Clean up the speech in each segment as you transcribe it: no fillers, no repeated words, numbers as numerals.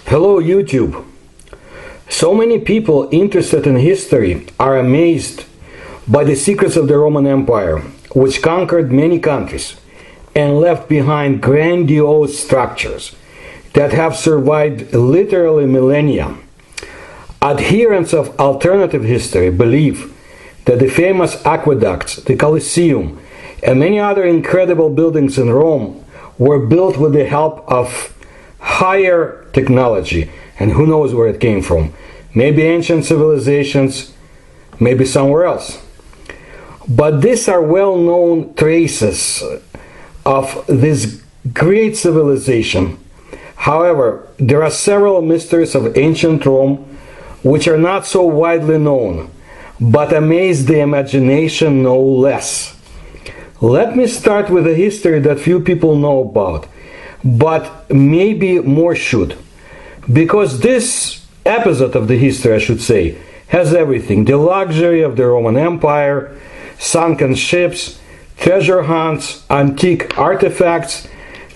Hello YouTube! So many people interested in history are amazed by the secrets of the Roman Empire, which conquered many countries and left behind grandiose structures that have survived literally millennia. Adherents of alternative history believe that the famous aqueducts, the Colosseum, and many other incredible buildings in Rome were built with the help of higher technology, and who knows where it came from. Maybe ancient civilizations, maybe somewhere else. But these are well-known traces of this great civilization. However, there are several mysteries of ancient Rome which are not so widely known, but amaze the imagination no less. Let me start with a history that few people know about, but maybe more should. Because this episode of the history, I should say, has everything. The luxury of the Roman Empire, sunken ships, treasure hunts, antique artifacts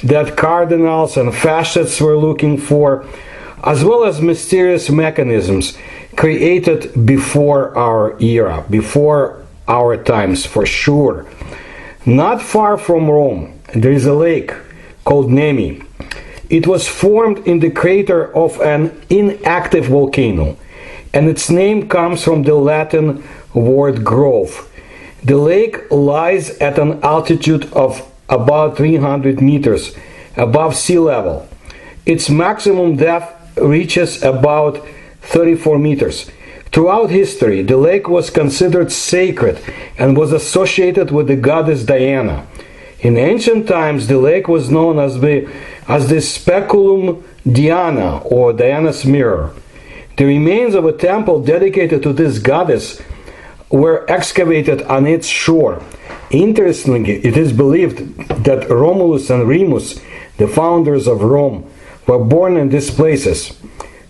that cardinals and fascists were looking for, as well as mysterious mechanisms created before our era, before our times, for sure. Not far from Rome, there is a lake called Nami. It was formed in the crater of an inactive volcano, and its name comes from the Latin word grove. The lake lies at an altitude of about 300 meters above sea level. Its maximum depth reaches about 34 meters. Throughout history, the lake was considered sacred and was associated with the goddess Diana. In ancient times, the lake was known as the Speculum Diana, or Diana's mirror. The remains of a temple dedicated to this goddess were excavated on its shore. Interestingly, it is believed that Romulus and Remus, the founders of Rome, were born in these places.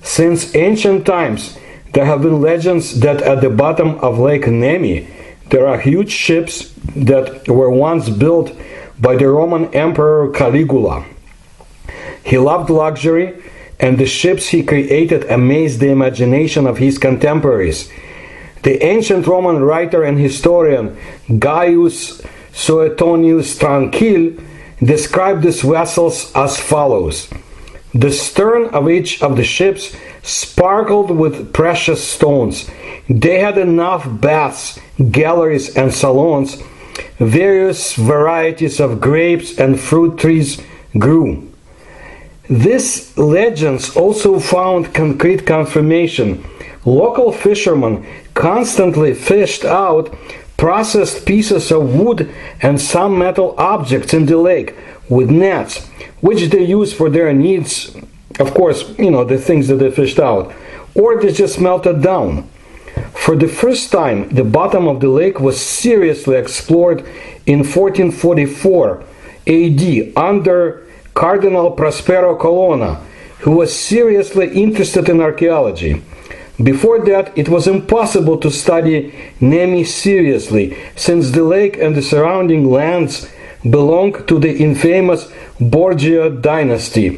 Since ancient times, there have been legends that at the bottom of Lake Nemi, there are huge ships that were once built by the Roman Emperor Caligula. He loved luxury, and the ships he created amazed the imagination of his contemporaries. The ancient Roman writer and historian Gaius Suetonius Tranquil described these vessels as follows. The stern of each of the ships sparkled with precious stones. They had enough baths, galleries, and salons. Various varieties of grapes and fruit trees grew. These legends also found concrete confirmation. Local fishermen constantly fished out processed pieces of wood and some metal objects in the lake with nets, which they used for their needs. Of course, the things that they fished out, or they just melted down. For the first time, the bottom of the lake was seriously explored in 1444 AD under Cardinal Prospero Colonna, who was seriously interested in archaeology. Before that, it was impossible to study Nemi seriously, since the lake and the surrounding lands belonged to the infamous Borgia dynasty,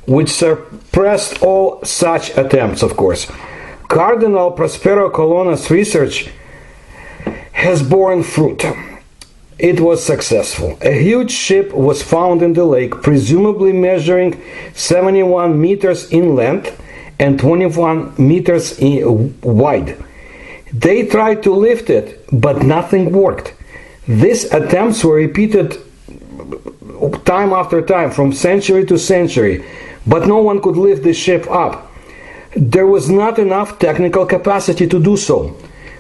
which suppressed all such attempts, of course. Cardinal Prospero Colonna's research has borne fruit. It was successful. A huge ship was found in the lake, presumably measuring 71 meters in length and 21 meters wide. They tried to lift it, but nothing worked. These attempts were repeated time after time, from century to century, but no one could lift the ship up. There was not enough technical capacity to do so.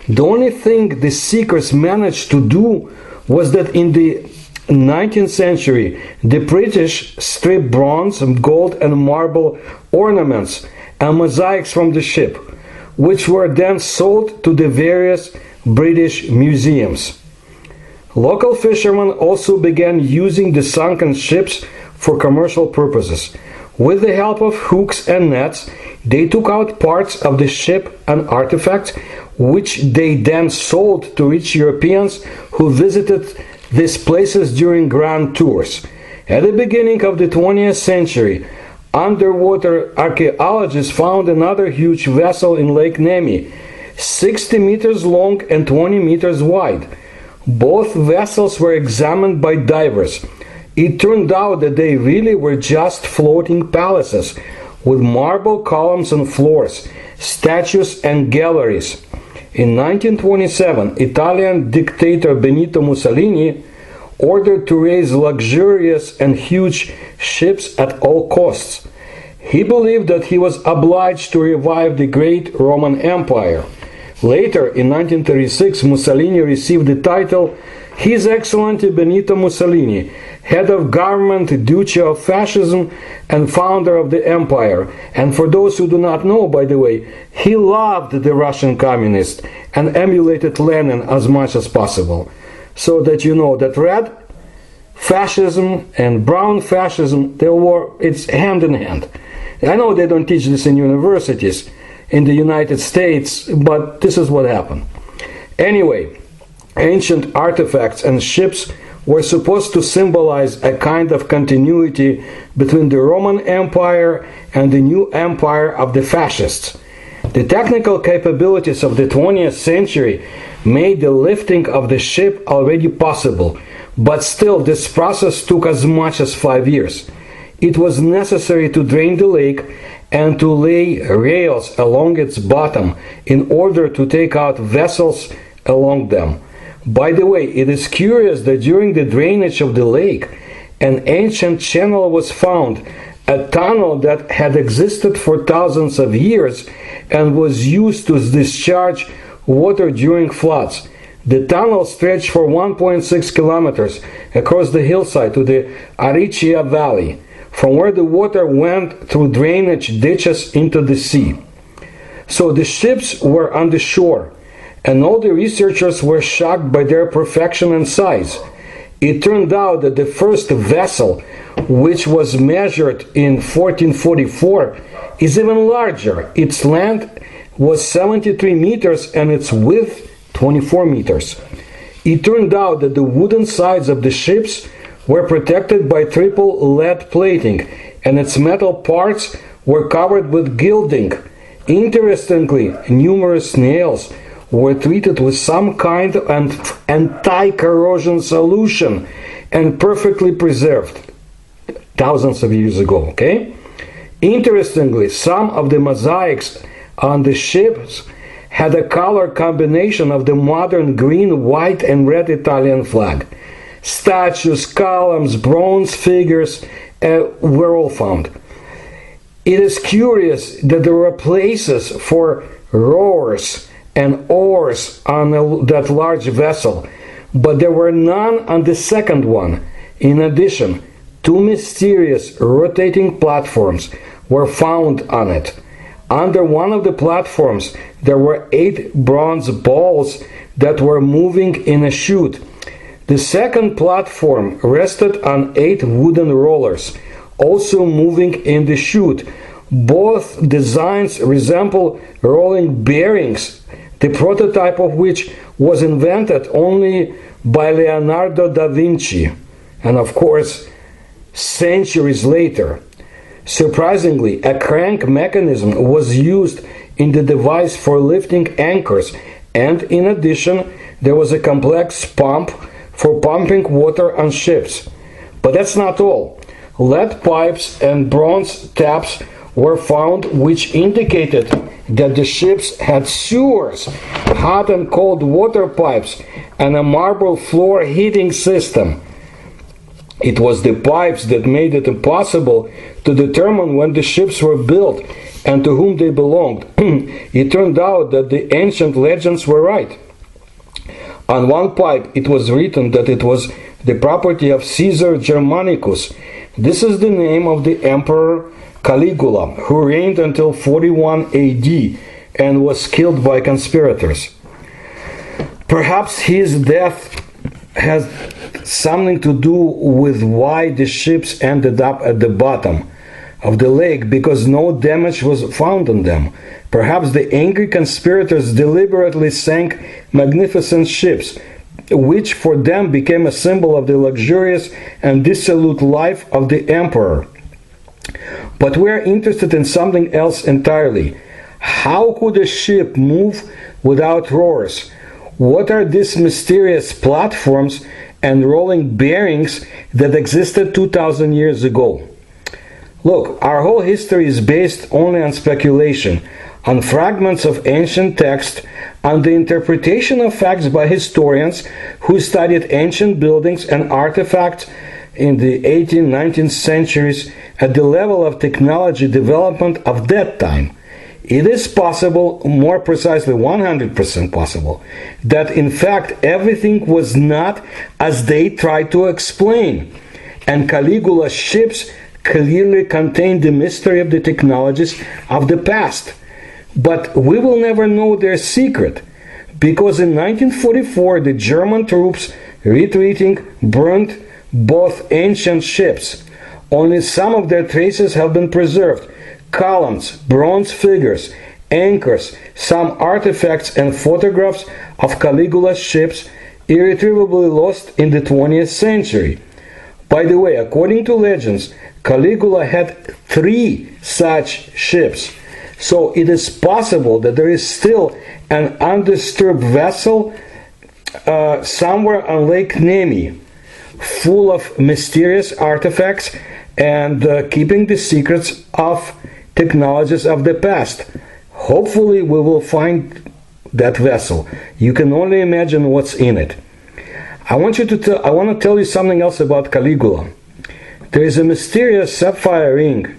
The only thing the seekers managed to do was that in the 19th century, the British stripped bronze, gold, and marble ornaments and mosaics from the ship, which were then sold to the various British museums. Local fishermen also began using the sunken ships for commercial purposes. With the help of hooks and nets, they took out parts of the ship and artifacts, which they then sold to rich Europeans who visited these places during grand tours. At the beginning of the 20th century, Underwater archaeologists found another huge vessel in Lake Nami, 60 meters long and 20 meters wide. Both vessels were examined by divers. It turned out that they really were just floating palaces with marble columns and floors, statues and galleries. In 1927, Italian dictator Benito Mussolini ordered to raise luxurious and huge ships at all costs. He believed that he was obliged to revive the great Roman Empire. Later, in 1936, Mussolini received the title His Excellency Benito Mussolini, head of government, Duce of Fascism, and founder of the empire. And for those who do not know, by the way, he loved the Russian communists and emulated Lenin as much as possible. So that you know that red fascism and brown fascism, it's hand in hand. I know they don't teach this in universities in the United States, but this is what happened. Anyway, ancient artifacts and ships were supposed to symbolize a kind of continuity between the Roman Empire and the new empire of the fascists. The technical capabilities of the 20th century made the lifting of the ship already possible, but still this process took as much as 5 years. It was necessary to drain the lake and to lay rails along its bottom in order to take out vessels along them. By the way, it is curious that during the drainage of the lake, an ancient channel was found, a tunnel that had existed for thousands of years and was used to discharge water during floods. The tunnel stretched for 1.6 kilometers across the hillside to the Aricia Valley, from where the water went through drainage ditches into the sea. So the ships were on the shore, and all the researchers were shocked by their perfection and size. It turned out that the first vessel, which was measured in 1444, is even larger. Its length was 73 meters and its width 24 meters. It turned out that the wooden sides of the ships were protected by triple lead plating, and its metal parts were covered with gilding. Interestingly, numerous nails were treated with some kind of anti-corrosion solution and perfectly preserved thousands of years ago. Okay? Interestingly, some of the mosaics on the ships had a color combination of the modern green, white, and red Italian flag. Statues, columns, bronze figures were all found. It is curious that there were places for rowers and oars on that large vessel, but there were none on the second one. In addition, two mysterious rotating platforms were found on it. Under one of the platforms, there were 8 bronze balls that were moving in a chute. The second platform rested on 8 wooden rollers, also moving in the chute. Both designs resemble rolling bearings, the prototype of which was invented only by Leonardo da Vinci, and of course, centuries later. Surprisingly, a crank mechanism was used in the device for lifting anchors, and in addition, there was a complex pump for pumping water on ships. But that's not all. Lead pipes and bronze taps were found, which indicated that the ships had sewers, hot and cold water pipes, and a marble floor heating system. It was the pipes that made it impossible to determine when the ships were built and to whom they belonged. It turned out that the ancient legends were right. On one pipe it was written that it was the property of Caesar Germanicus. This is the name of the emperor Caligula, who reigned until 41 AD and was killed by conspirators. Perhaps his death has something to do with why the ships ended up at the bottom of the lake, because no damage was found on them. Perhaps the angry conspirators deliberately sank magnificent ships, which for them became a symbol of the luxurious and dissolute life of the emperor. But we're interested in something else entirely. How could a ship move without rowers? What are these mysterious platforms and rolling bearings that existed 2,000 years ago? Look, our whole history is based only on speculation, on fragments of ancient text, on the interpretation of facts by historians who studied ancient buildings and artifacts in the 18th, 19th centuries at the level of technology development of that time. It is possible, more precisely 100% possible, that in fact everything was not as they tried to explain, and Caligula's ships clearly contained the mystery of the technologies of the past. But we will never know their secret, because in 1944 the German troops retreating burned both ancient ships. Only some of their traces have been preserved: columns, bronze figures, anchors, some artifacts and photographs of Caligula's ships irretrievably lost in the 20th century. By the way, according to legends, Caligula had 3 such ships. So it is possible that there is still an undisturbed vessel somewhere on Lake Nami, full of mysterious artifacts and keeping the secrets of technologies of the past. Hopefully we will find that vessel. You can only imagine what's in it. I want to tell you something else about Caligula. There is a mysterious sapphire ring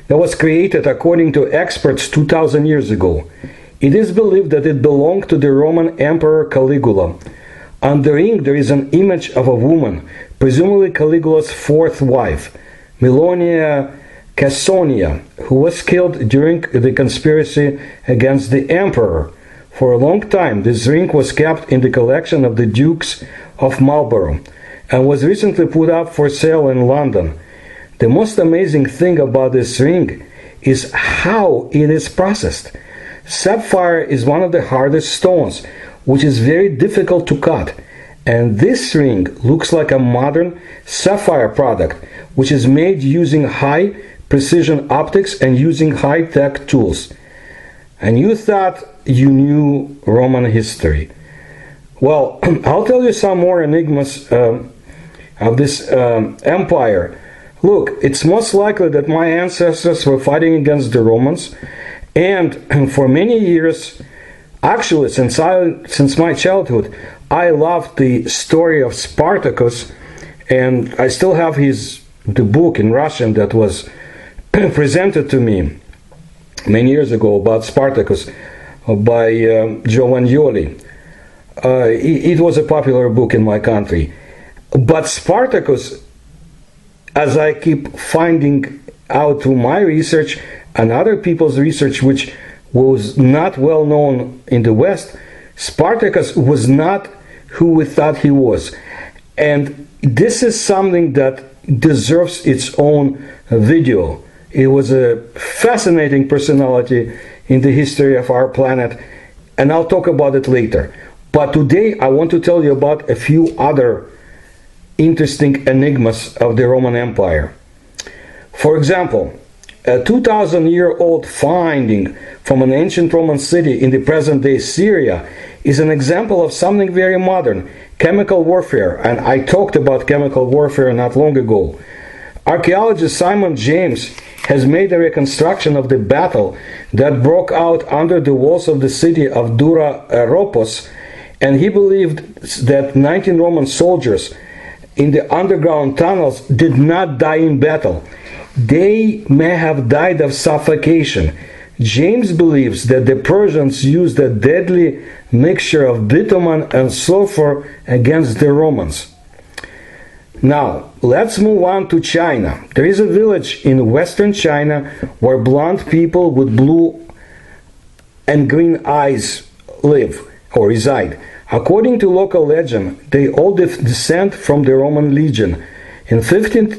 that was created according to experts 2,000 years ago. It is believed that it belonged to the Roman Emperor Caligula. On the ring there is an image of a woman, presumably Caligula's 4th wife, Milonia Cassonia, who was killed during the conspiracy against the emperor. For a long time this ring was kept in the collection of the Dukes of Marlborough and was recently put up for sale in London. The most amazing thing about this ring is how it is processed. Sapphire is one of the hardest stones, which is very difficult to cut, and this ring looks like a modern sapphire product, which is made using high precision optics and using high-tech tools. And you thought you knew Roman history. Well, I'll tell you some more enigmas of this empire. Look, it's most likely that my ancestors were fighting against the Romans, and for many years, actually since my childhood, I loved the story of Spartacus, and I still have the book in Russian that was presented to me many years ago about Spartacus by Giovannioli. It was a popular book in my country. But Spartacus, as I keep finding out through my research and other people's research, which was not well known in the West, Spartacus was not who we thought he was. And this is something that deserves its own video. It was a fascinating personality in the history of our planet, and I'll talk about it later. But today I want to tell you about a few other interesting enigmas of the Roman Empire. For example, a 2,000-year-old finding from an ancient Roman city in the present-day Syria is an example of something very modern, chemical warfare, and I talked about chemical warfare not long ago. Archaeologist Simon James has made a reconstruction of the battle that broke out under the walls of the city of Dura Ropos, and he believed that 19 Roman soldiers in the underground tunnels did not die in battle. They may have died of suffocation. James believes that the Persians used a deadly mixture of bitumen and sulfur against the Romans. Now, let's move on to China. There is a village in western China where blonde people with blue and green eyes live or reside. According to local legend, they all descend from the Roman legion. In 53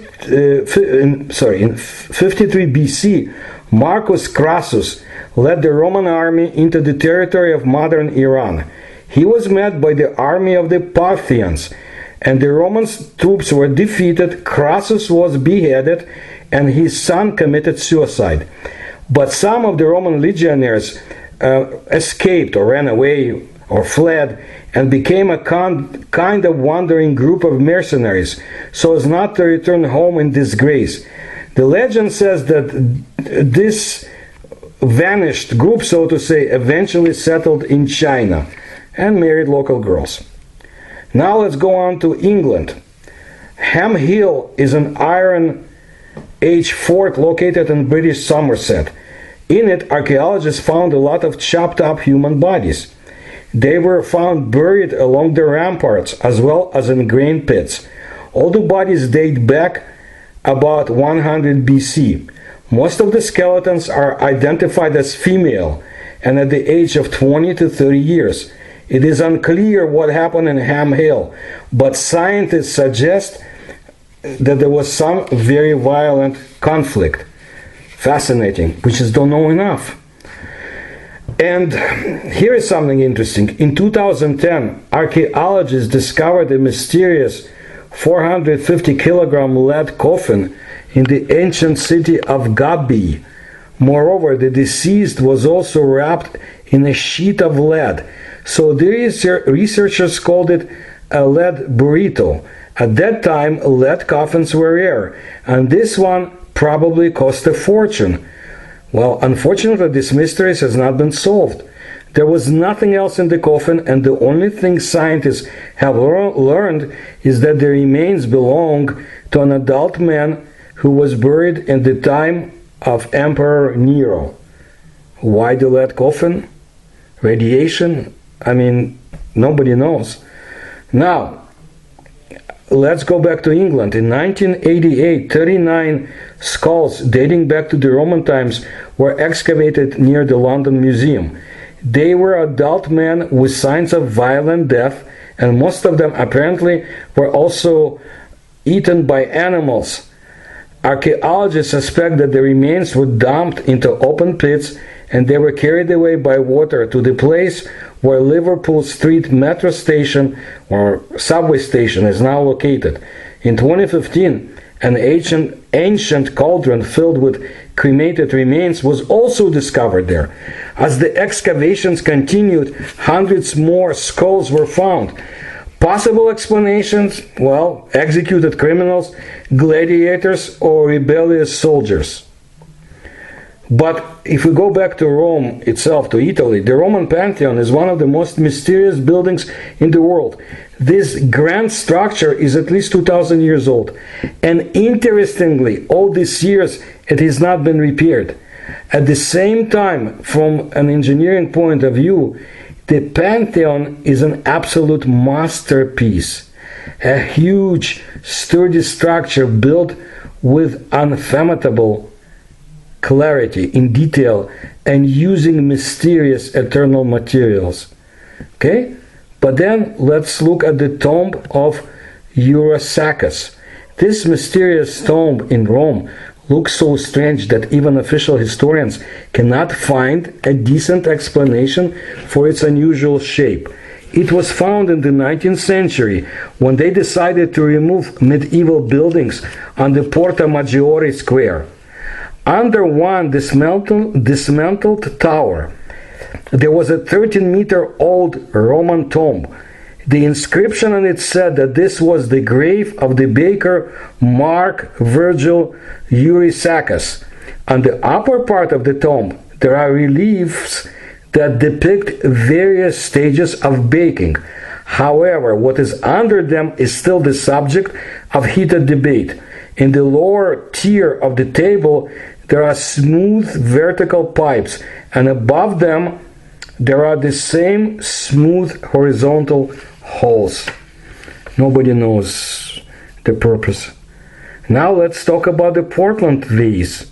BC, Marcus Crassus led the Roman army into the territory of modern Iran. He was met by the army of the Parthians, and the Roman troops were defeated. Crassus was beheaded, and his son committed suicide. But some of the Roman legionaries escaped or ran away or fled and became a kind of wandering group of mercenaries so as not to return home in disgrace. The legend says that this vanished group, so to say, eventually settled in China and married local girls. Now let's go on to England. Ham Hill is an Iron Age fort located in British Somerset. In it, archaeologists found a lot of chopped up human bodies. They were found buried along the ramparts as well as in grain pits. All the bodies date back about 100 BC. Most of the skeletons are identified as female and at the age of 20 to 30 years. It is unclear what happened in Ham Hill, but scientists suggest that there was some very violent conflict. Fascinating. We just don't know enough. And here is something interesting. In 2010, archaeologists discovered a mysterious 450 kilogram lead coffin in the ancient city of Gabi. Moreover, the deceased was also wrapped in a sheet of lead. So the researchers called it a lead burrito. At that time, lead coffins were rare, and this one probably cost a fortune. Well, unfortunately, this mystery has not been solved. There was nothing else in the coffin, and the only thing scientists have learned is that the remains belong to an adult man who was buried in the time of Emperor Nero. Why the lead coffin? Radiation? I mean, nobody knows. Now, let's go back to England. In 1988, 39 skulls dating back to the Roman times were excavated near the London Museum. They were adult men with signs of violent death, and most of them apparently were also eaten by animals. Archaeologists suspect that the remains were dumped into open pits and they were carried away by water to the place where Liverpool Street metro station or subway station is now located. In 2015, an ancient cauldron filled with cremated remains was also discovered there. As the excavations continued, hundreds more skulls were found. Possible explanations? Well, executed criminals, gladiators, or rebellious soldiers. But if we go back to Rome itself, to Italy, the Roman Pantheon is one of the most mysterious buildings in the world. This grand structure is at least 2,000 years old. And interestingly, all these years it has not been repaired. At the same time, from an engineering point of view, the Pantheon is an absolute masterpiece. A huge, sturdy structure built with unfathomable clarity in detail and using mysterious eternal materials. Okay? But then let's look at the Tomb of Eurasakus. This mysterious tomb in Rome looks so strange that even official historians cannot find a decent explanation for its unusual shape. It was found in the 19th century when they decided to remove medieval buildings on the Porta Maggiore square. Under one dismantled tower, there was a 13-meter-old Roman tomb. The inscription on it said that this was the grave of the baker Mark Virgil Eurasakus. On the upper part of the tomb, there are reliefs that depict various stages of baking. However, what is under them is still the subject of heated debate. In the lower tier of the table, there are smooth vertical pipes, and above them, there are the same smooth horizontal holes. Nobody knows the purpose. Now let's talk about the Portland vase.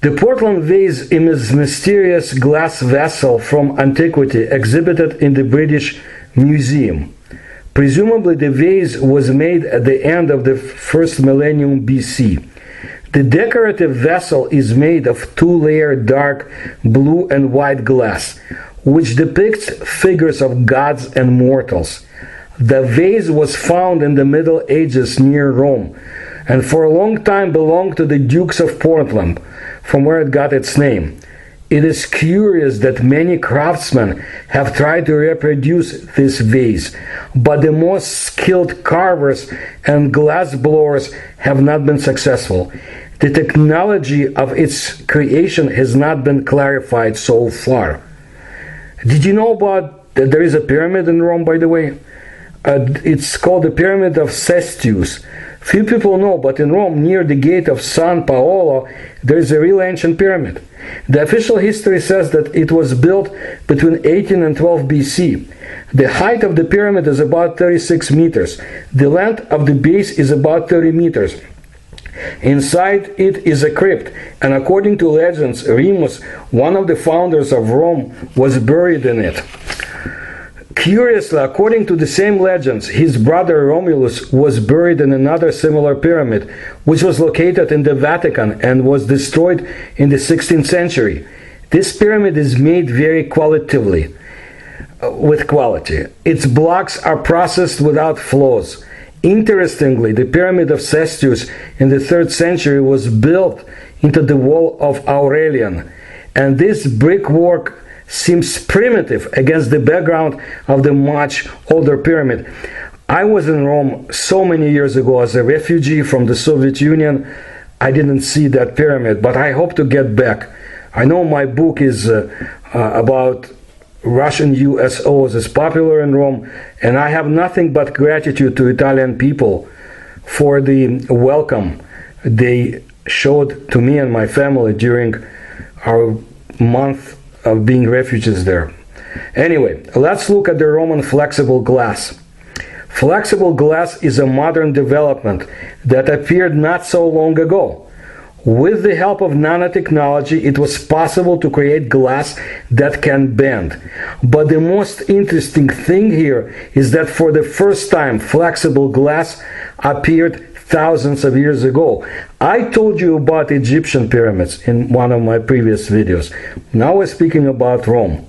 The Portland vase is a mysterious glass vessel from antiquity exhibited in the British Museum. Presumably the vase was made at the end of the first millennium BC. The decorative vessel is made of two-layer dark blue and white glass, which depicts figures of gods and mortals. The vase was found in the Middle Ages near Rome. and for a long time belonged to the Dukes of Portland, from where it got its name. It is curious that many craftsmen have tried to reproduce this vase, but the most skilled carvers and glass blowers have not been successful. The technology of its creation has not been clarified so far. Did you know about that there is a pyramid in Rome, by the way? It's called the Pyramid of Cestus. Few people know, but in Rome, near the gate of San Paolo, there is a real ancient pyramid. The official history says that it was built between 18 and 12 BC. The height of the pyramid is about 36 meters. The length of the base is about 30 meters. Inside it is a crypt, and according to legends, Remus, one of the founders of Rome, was buried in it. Curiously, according to the same legends, his brother Romulus was buried in another similar pyramid, which was located in the Vatican and was destroyed in the 16th century. This pyramid is made very qualitatively, with quality. Its blocks are processed without flaws. Interestingly, the Pyramid of Cestus in the 3rd century was built into the wall of Aurelian, and this brickwork seems primitive against the background of the much older pyramid. I was in Rome so many years ago as a refugee from the Soviet Union. I didn't see that pyramid, but I hope to get back. I know my book is about Russian USOs is popular in Rome, and I have nothing but gratitude to Italian people for the welcome they showed to me and my family during our month of being refugees there. Anyway, let's look at the Roman flexible glass. Flexible glass is a modern development that appeared not so long ago. With the help of nanotechnology, it was possible to create glass that can bend. But the most interesting thing here is that for the first time, flexible glass appeared thousands of years ago. I told you about Egyptian pyramids in one of my previous videos. Now we're speaking about Rome.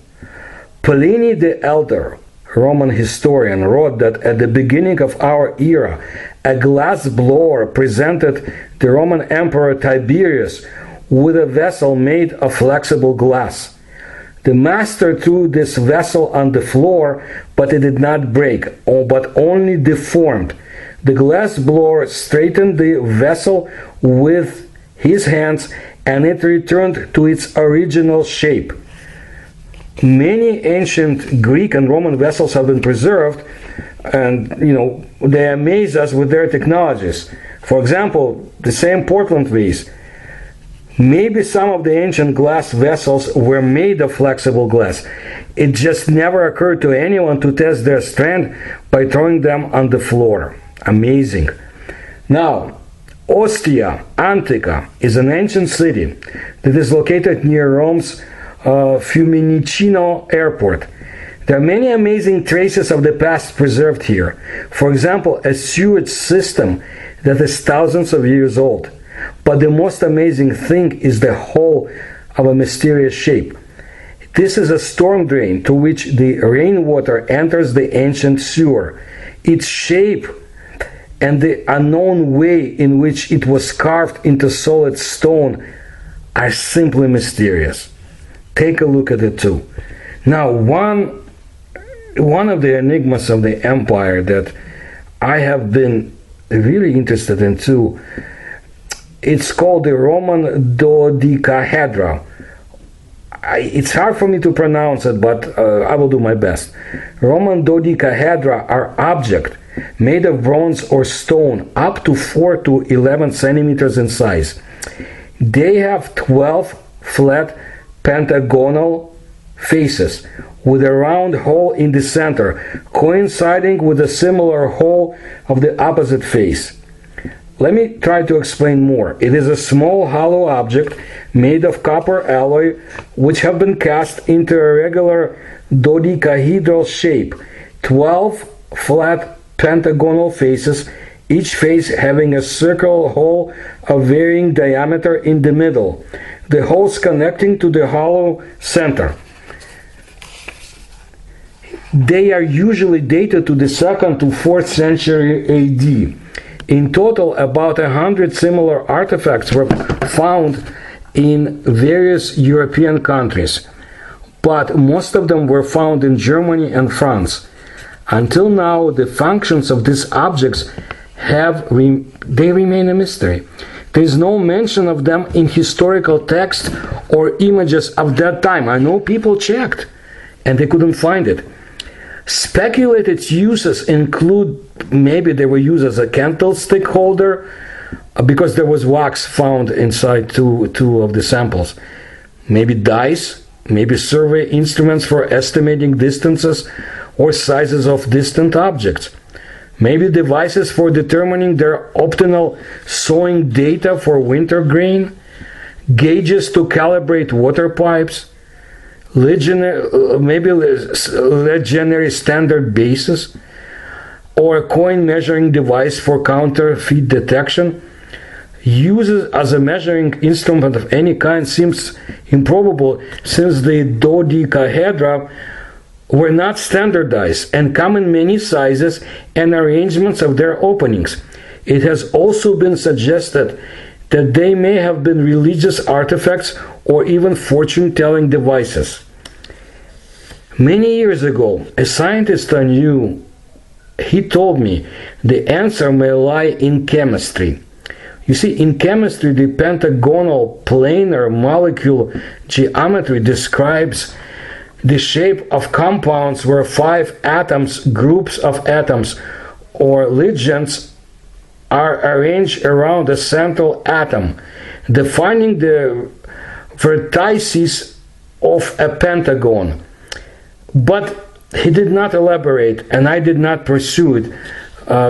Pliny the Elder, Roman historian, wrote that at the beginning of our era, a glass blower presented the Roman Emperor Tiberius with a vessel made of flexible glass. The master threw this vessel on the floor, but it did not break, but only deformed. The glass blower straightened the vessel with his hands, and it returned to its original shape. Many ancient Greek and Roman vessels have been preserved, and they amaze us with their technologies. For example, the same Portland vase. Maybe some of the ancient glass vessels were made of flexible glass. It just never occurred to anyone to test their strength by throwing them on the floor. Amazing. Now, Ostia Antica is an ancient city that is located near Rome's Fiumicino airport. There are many amazing traces of the past preserved here. For example, a sewage system that is thousands of years old. But the most amazing thing is the hole of a mysterious shape. This is a storm drain to which the rainwater enters the ancient sewer. Its shape and the unknown way in which it was carved into solid stone are simply mysterious. Take a look at it too. Now, one of the enigmas of the empire that I have been really interested in too, it's called the Roman Dor Di Cahadra. It's hard for me to pronounce it, but I will do my best. Roman Dor Di Cahadra are objects made of bronze or stone up to 4 to 11 centimeters in size. They have 12 flat pentagonal faces with a round hole in the center, coinciding with a similar hole of the opposite face. Let me try to explain more. It is a small hollow object made of copper alloy which have been cast into a regular dodecahedral shape. 12 flat pentagonal faces, each face having a circular hole of varying diameter in the middle, the holes connecting to the hollow center. They are usually dated to the 2nd to 4th century AD. In total, about 100 similar artifacts were found in various European countries, but most of them were found in Germany and France. Until now, the functions of these objects they remain a mystery. There is no mention of them in historical text or images of that time. I know people checked and they couldn't find it. Speculated uses include maybe they were used as a candlestick holder because there was wax found inside two of the samples. Maybe dice, maybe survey instruments for estimating distances or sizes of distant objects. Maybe devices for determining their optimal sowing data for winter grain, gauges to calibrate water pipes, maybe legionary standard bases, or a coin measuring device for counterfeit detection. Uses as a measuring instrument of any kind seems improbable, since the Dodi Di Cahadra were not standardized and come in many sizes and arrangements of their openings. It has also been suggested that they may have been religious artifacts or even fortune-telling devices. Many years ago, a scientist I knew, he told me the answer may lie in chemistry. You see, in chemistry, the pentagonal planar molecule geometry describes the shape of compounds where 5 atoms, groups of atoms, or legions are arranged around a central atom, defining the vertices of a pentagon. But he did not elaborate, and I did not pursue it,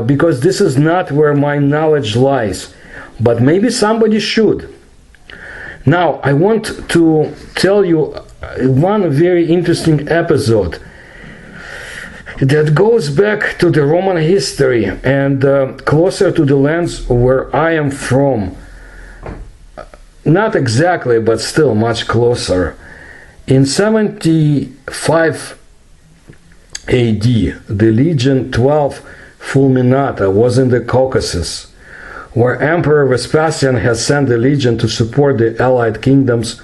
because this is not where my knowledge lies. But maybe somebody should. Now, I want to tell you one very interesting episode that goes back to the Roman history and closer to the lands where I am from. Not exactly, but still much closer. In 75 AD, the Legion 12 Fulminata was in the Caucasus, where Emperor Vespasian had sent the legion to support the allied kingdoms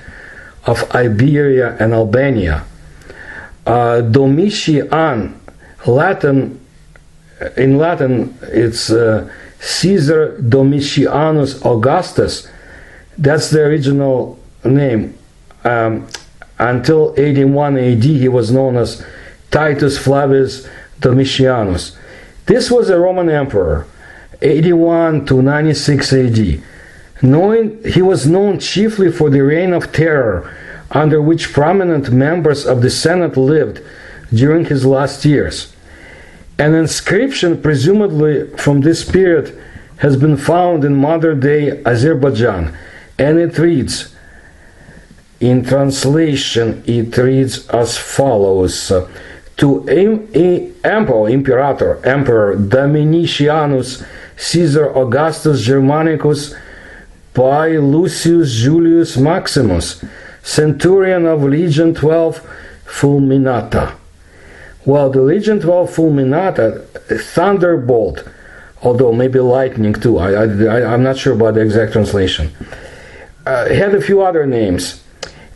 of Iberia and Albania. Domitian, in Latin it's Caesar Domitianus Augustus, that's the original name. Until 81 AD he was known as Titus Flavius Domitianus. This was a Roman emperor, 81 to 96 AD. He was known chiefly for the reign of terror, under which prominent members of the Senate lived during his last years. An inscription, presumably from this period, has been found in modern-day Azerbaijan, and it reads, in translation, it reads as follows: to Emperor Domitianus Caesar Augustus Germanicus by Lucius Julius Maximus, centurion of Legion 12 Fulminata. Well, the Legion 12 Fulminata, thunderbolt, although maybe lightning too, I'm not sure about the exact translation, had a few other names,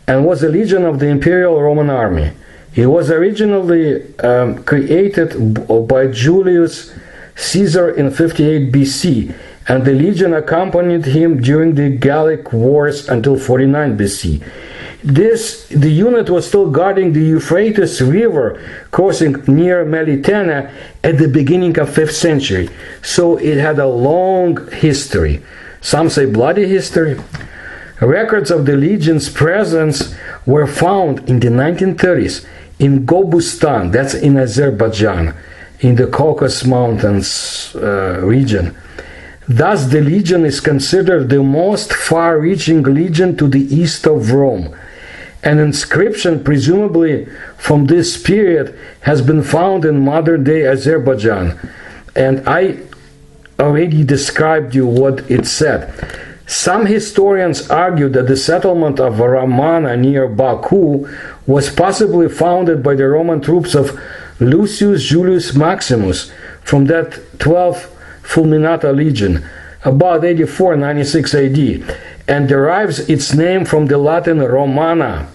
and was a legion of the Imperial Roman Army. It was originally created by Julius Caesar in 58 BC, and the legion accompanied him during the Gallic Wars until 49 BC. The unit was still guarding the Euphrates River, crossing near Melitene at the beginning of 5th century. So it had a long history. Some say bloody history. Records of the legion's presence were found in the 1930s in Gobustan, that's in Azerbaijan, in the Caucasus Mountains region. Thus, the legion is considered the most far-reaching legion to the east of Rome. An inscription, presumably from this period, has been found in modern-day Azerbaijan, and I already described you what it said. Some historians argue that the settlement of Ramana near Baku was possibly founded by the Roman troops of Lucius Julius Maximus from that 12 Fulminata Legion, about 84-96 AD, and derives its name from the Latin Romana.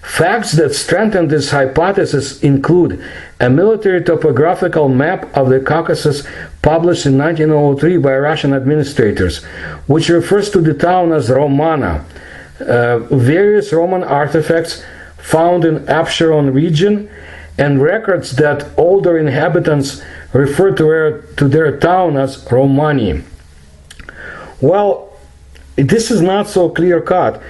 Facts that strengthen this hypothesis include a military topographical map of the Caucasus published in 1903 by Russian administrators, which refers to the town as Romana, various Roman artifacts found in Absheron region, and records that older inhabitants refer to their town as Romani. Well, this is not so clear-cut.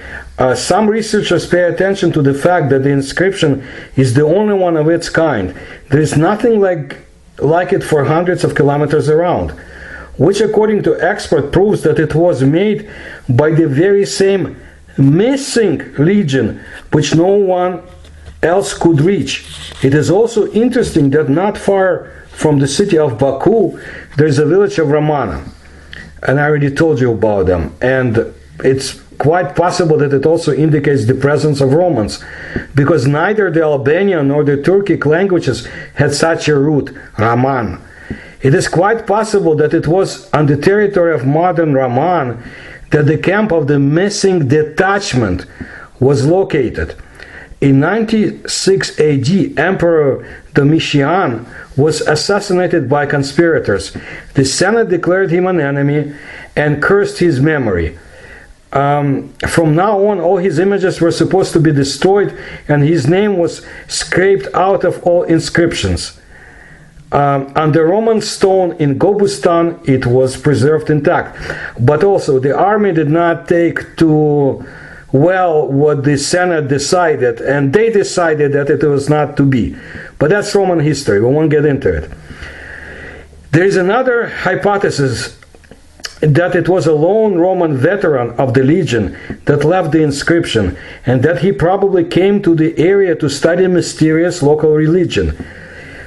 Some researchers pay attention to the fact that the inscription is the only one of its kind. There is nothing like it for hundreds of kilometers around, which according to experts proves that it was made by the very same missing legion which no one else could reach. It is also interesting that not far from the city of Baku there is a village of Romana, and I already told you about them, and it's quite possible that it also indicates the presence of Romans, because neither the Albanian nor the Turkic languages had such a root, Raman. It is quite possible that it was on the territory of modern Raman that the camp of the missing detachment was located. In 96 AD, Emperor Domitian was assassinated by conspirators. The Senate declared him an enemy and cursed his memory. From now on, all his images were supposed to be destroyed, and his name was scraped out of all inscriptions. On the Roman stone in Gobustan, it was preserved intact. But also, the army did not take to well what the Senate decided, and they decided that it was not to be. But that's Roman history. We won't get into it. There is another hypothesis that it was a lone Roman veteran of the legion that left the inscription, and that he probably came to the area to study mysterious local religion.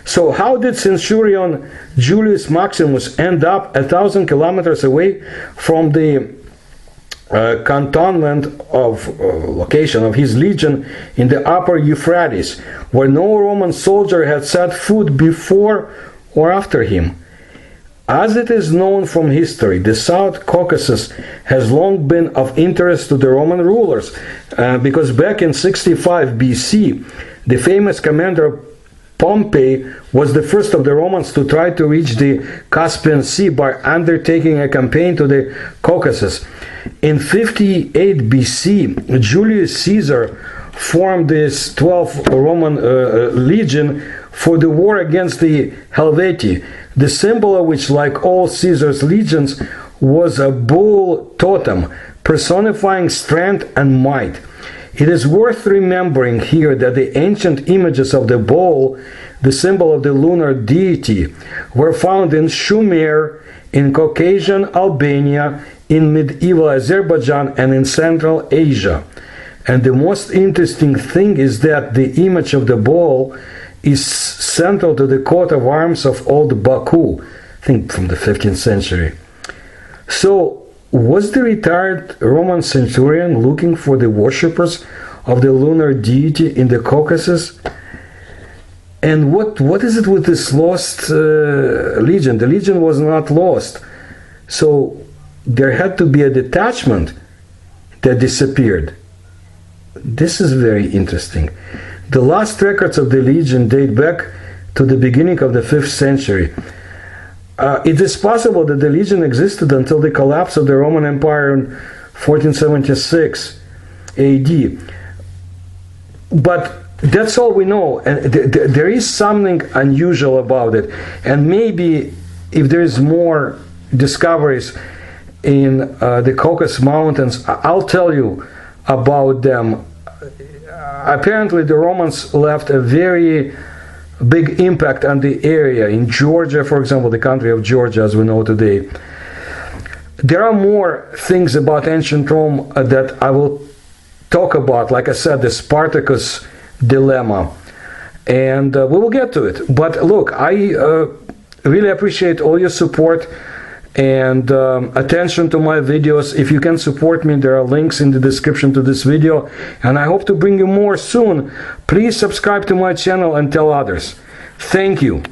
So how did Centurion Julius Maximus end up 1,000 kilometers away from the cantonment of location of his legion in the upper Euphrates, where no Roman soldier had set foot before or after him? As it is known from history, the South Caucasus has long been of interest to the Roman rulers, because back in 65 BC, the famous commander Pompey was the first of the Romans to try to reach the Caspian Sea by undertaking a campaign to the Caucasus. In 58 BC, Julius Caesar formed this 12th Roman legion for the war against the Helvetii, the symbol of which, like all Caesar's legions, was a bull totem, personifying strength and might. It is worth remembering here that the ancient images of the bull, the symbol of the lunar deity, were found in Shumer, in Caucasian Albania, in medieval Azerbaijan, and in Central Asia. And the most interesting thing is that the image of the bull is central to the coat of arms of old Baku, I think from the 15th century. So, was the retired Roman centurion looking for the worshippers of the lunar deity in the Caucasus? And what is it with this lost legion? The legion was not lost. So there had to be a detachment that disappeared. This is very interesting. The last records of the legion date back to the beginning of the 5th century. It is possible that the legion existed until the collapse of the Roman Empire in 1476 AD. But that's all we know, and there is something unusual about it. And maybe if there is more discoveries in the Caucasus Mountains, I'll tell you about them. Apparently the Romans left a very big impact on the area. In Georgia, for example, the country of Georgia as we know today. There are more things about ancient Rome that I will talk about. Like I said, the Spartacus dilemma. And we will get to it. But look, I really appreciate all your support and attention to my videos. If you can support me, there are links in the description to this video, and I hope to bring you more soon. Please subscribe to my channel and tell others. Thank you.